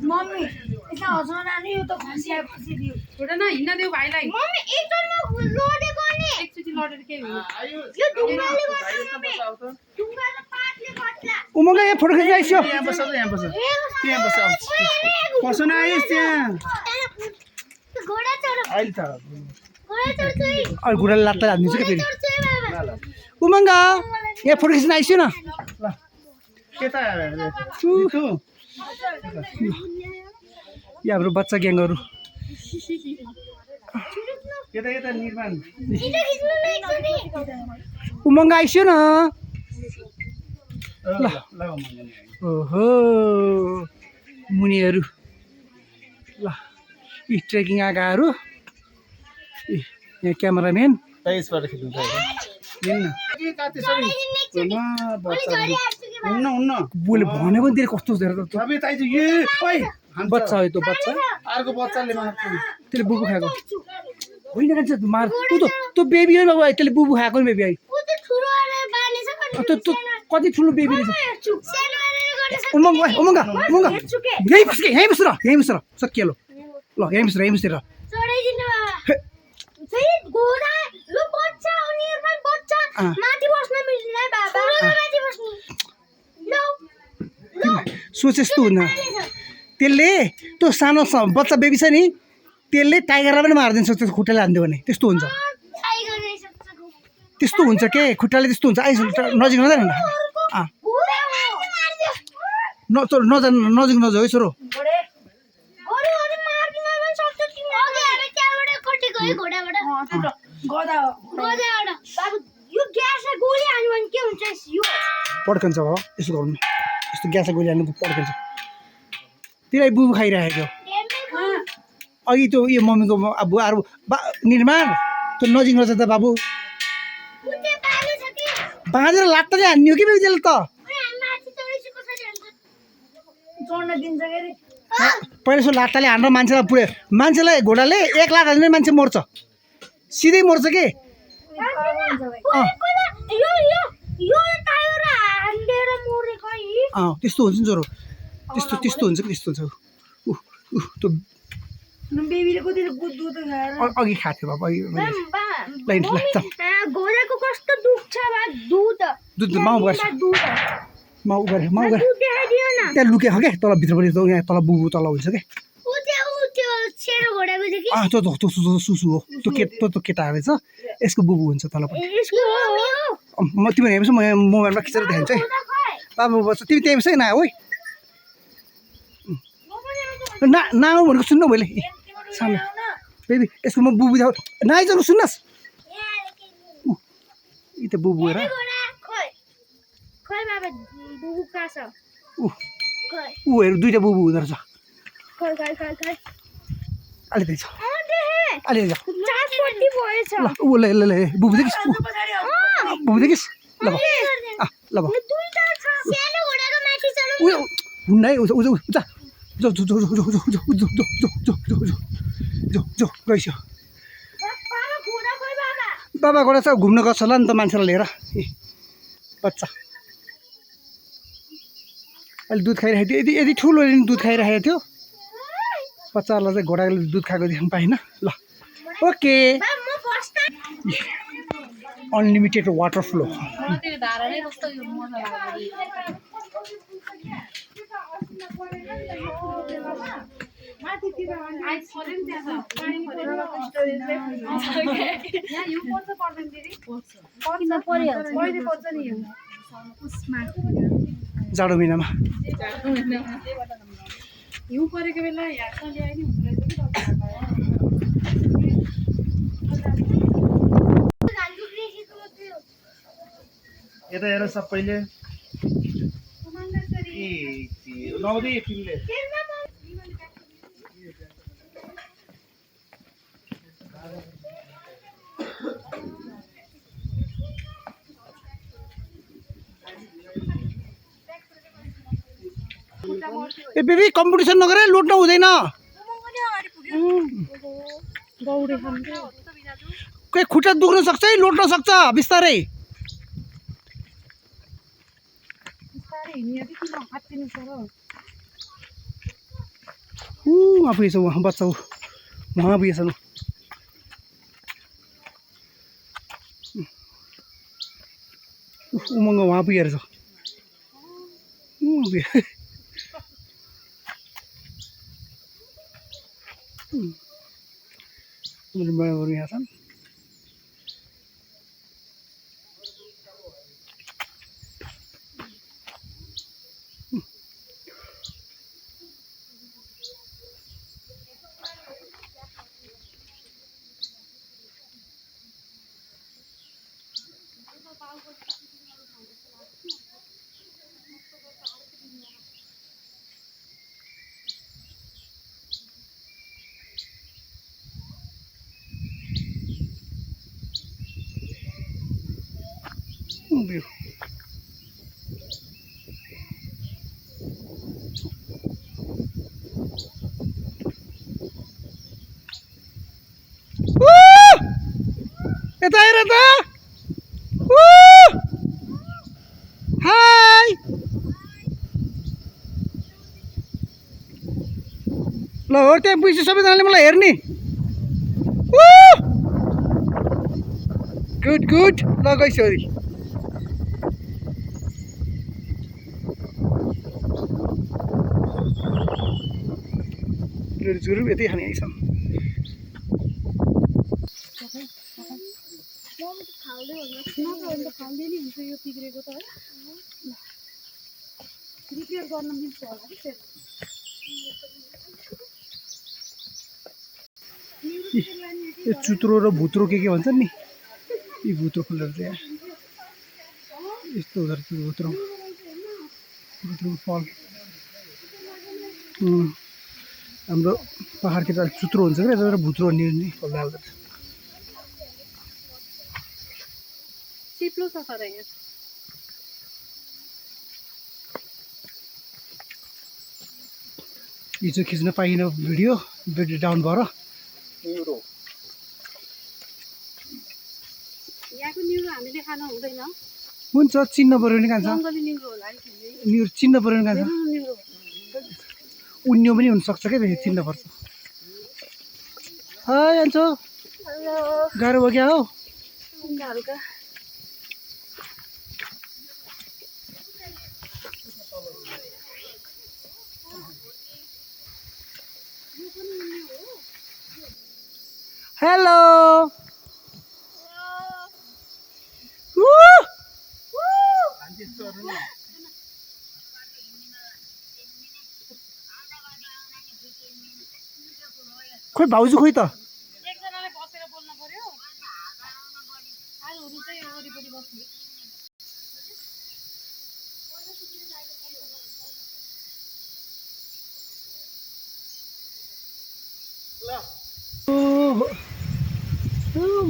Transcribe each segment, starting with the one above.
Mummy यसमा हँसाउन नानी यो त खसिआएपछि दियो छोडे न हिँड्न देऊ भाइलाई मम्मी एकजनमा लोडेको नि एकचोटि लडेर के हो यो ढुङ्गाले गर्छ मम्मी ढुङ्गा र पातले गर्छ उमङ्ग यहाँ फोटो खिच्न आइसक्यो यहाँ बस त्यहाँ बस पसन आइस् त्यहाँ घोडा चढ अहिले त घोडा चढ चाहिँ अहिले घुँडाले लात्ता हानिदिन्छ क्या फेरि चढ चाहिँ बाबा उमङ्ग यहाँ फोटो खिच्न आइसक्यो न ल केता तु यहाँ हाम्रो बच्चा ग्याङहरू केता केता निर्माण छिटो खिच्नु न एकचोटि उमङ्ग आइसक्यो न ल ओहो मुनिहरू ल यी ट्रेकिङ आएकाहरू यहाँ क्यामेराम्यान त्यसबाट खिच्नु त हिँड्न के काते सबै बच्चा हुन्न हुन्न बोले भनेको नि कस्तो हुँदो रहेछ त सबै ताइ ए ओइ बच्चा हो त्यो बच्चा अर्को बच्चाले मार्छ त्यसले बुबु खाएको होइन कान्छ मार त्यो बेबी हो बाबु त्यसले बुबु खाएको नि बेबी आई उ त ठुलो वाला बालेछ त्यो कति ठुलो बेबी रहेछ सानो वाला गर्छ उमङ्ग उमङ्ग यहीँ बस यहीँ बस सकियो ल यहीँ बस र चढाइदिनु बाबा फेरि घोडा यो बच्चा हो नि यसमा बच्चा माथि बस्न मिल्दैन है बाबा माथि बस्नु ल सोच यस्तो हुन्न त्यसले त्यो सानो बच्चा बेबी छ नि त्यसले टाइगरलाई पनि मारिदिन्छ त्यो खुट्टाले हानिदियो भने त्यस्तो हुन्छ टाइगर रहेछ त्यस्तो हुन्छ के खुट्टाले त्यस्तो हुन्छ आइस नजिक नजान न घोडा नजिक नजाऊ है छोरो अरे मार्दिन पनि सक्छ तिमी अघि हामी त्यहाँबाट कटेको है घोडाबाट गदा हो गदाबाट बाबु यो ग्यासलाई गोली हान्यो भने के हुन्छ यो पड्कन्छ बाबा यसो गर्नु यस्तो ग्यास गोली हाल्नु पड्कन्छ त्यसलाई बुबु खाइरहेको अघि त्यो उयो मम्मीको अब अरू निर्माण त्यो नजिक नजा त बाबु कुते बाले छ कि बाँधेर लात्ताले हान्यो कि बेबीले त अनि हामी माथि चढेपछि कसरी हान्छ चढ्न दिन्छ के रे पहिला यसो लात्ताले हानेर मान्छेलाई पुऱ्यो मान्छेलाई घोडाले 1 लाख हान्ने मान्छे मर्छ सिधै मर्छ के यो यो यो टायर हान्डेर मरेको है त्यस्तो हुन्छ नि छोरो त्यस्तो हुन्छ कि त्यस्तो हुन्छ त्यो बेबीले कति दुध खाएर अघि खाएको थियो बाबा अघि घोडाको कस्तो दुख्छ बा दुध दुध माउ गर्छ दुध माउ गरे दुध देखाइदियो न त्यहाँ लुकेको क्या तल भित्रपट्टि यहाँ तल बुबु तल हुन्छ क्या ऊ त्यो सेरो घोडाको थियो कि त्यो सुसु हो त्यो केटा रहेछ यसको बुबु हुन्छ तलपट्टि यसको म तिमीहरू हेर्नुहोस् म मोबाइलमा खिचेर देखाउँछु है बाबु बस्छ तिमी त्यही बस्छ न है नआउ भनेको सुन्नु मैले सामने बेबी यसको म बुबु देखाउ नआइजानु सुन्नुहोस् यी त बुबु हेर खोइ बाबा बुबु कहाँ छ ऊ हेर दुईवटा बुबु हुँदो रहेछ खोइ अलि देख्छ अलि देख्छ चारपट्टि भएछ ल ऊ ल ल बुबु देखिस् बुबु देखिस् ल ल दुईटा छ सानो घोडाको माथि चढ्नु ऊ हुन्न है उता जो गइस्यो बाबा घोडा खोइ बाबा बाबा गएर चाहिँ घुम्न गएको छ होला नि त मान्छेलाई लिएर बच्चा अहिले दुध खाइरहेको थियो यदि ठुलो दुध खाइरहेको थियो बच्चाहरूलाई चाहिँ घोडाले दुध खाएको देख्नु पाइनँ ल ओके अनलिमिटेड वाटर फ्लो जाडो महिनामा हिउँ परेको बेला यहाँ ल्याए नि हुँदो यता हेर सबैले नौदे तिमीले ए बेबी कम्पिटिसन नगरे लुट्न हुँदैन कोही खुट्टा दुख्न सक्छ है लुट्न सक्छ बिस्तारै वहाँ पुगेछ वहाँ बच्चा वहाँ पुगेछ ल उमङ्ग वहाँ पुगेर छ बडाबडी यहाँ छन् view. यता हेर त हाय ल हो त्यहाँ पुगेपछि सबैजनाले मलाई हेर्ने गुड गुड ल गइसरी जुरु यतै खाने आइछन् खाल्दै नि हुन्छ यो बिग्रेको त है रिपेयर गर्न मिल्छ होला कि यो चुत्रो र भुत्रो के भन्छन् नि यी भुत्रो फुलहरू चाहिँ यस्तो हुँदो रहेछ भुत्रो भुत्रोको फल हाम्रो पहाडतिर अलिक चुत्रो हुन्छ क्या तर भुत्रो नि फल लाग्दो रहेछ चिप्लो छ तर यहाँ हिजो खिच्न पाइएन भिडियो ब्याट्री डाउन भएर यहाँको निउरो हामीले खान हुँदैन हुन्छ चिन्न पऱ्यो भने खान्छ जङ्गली निउरो होला है निउरो चिन्न पऱ्यो भने खान्छ निउरो उन्यो पनि हुनसक्छ क्या फेरि चिन्न पर्छ हाय अन्चो गाह्रो भयो क्या हो हल्का हेलो खोइ भाउजू खोइ त एकजनाले बसेर बोल्न पर्यो अरूहरू चाहिँ वरिपरि बस्ने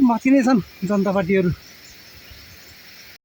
माथि नै छन् जनता पार्टीहरू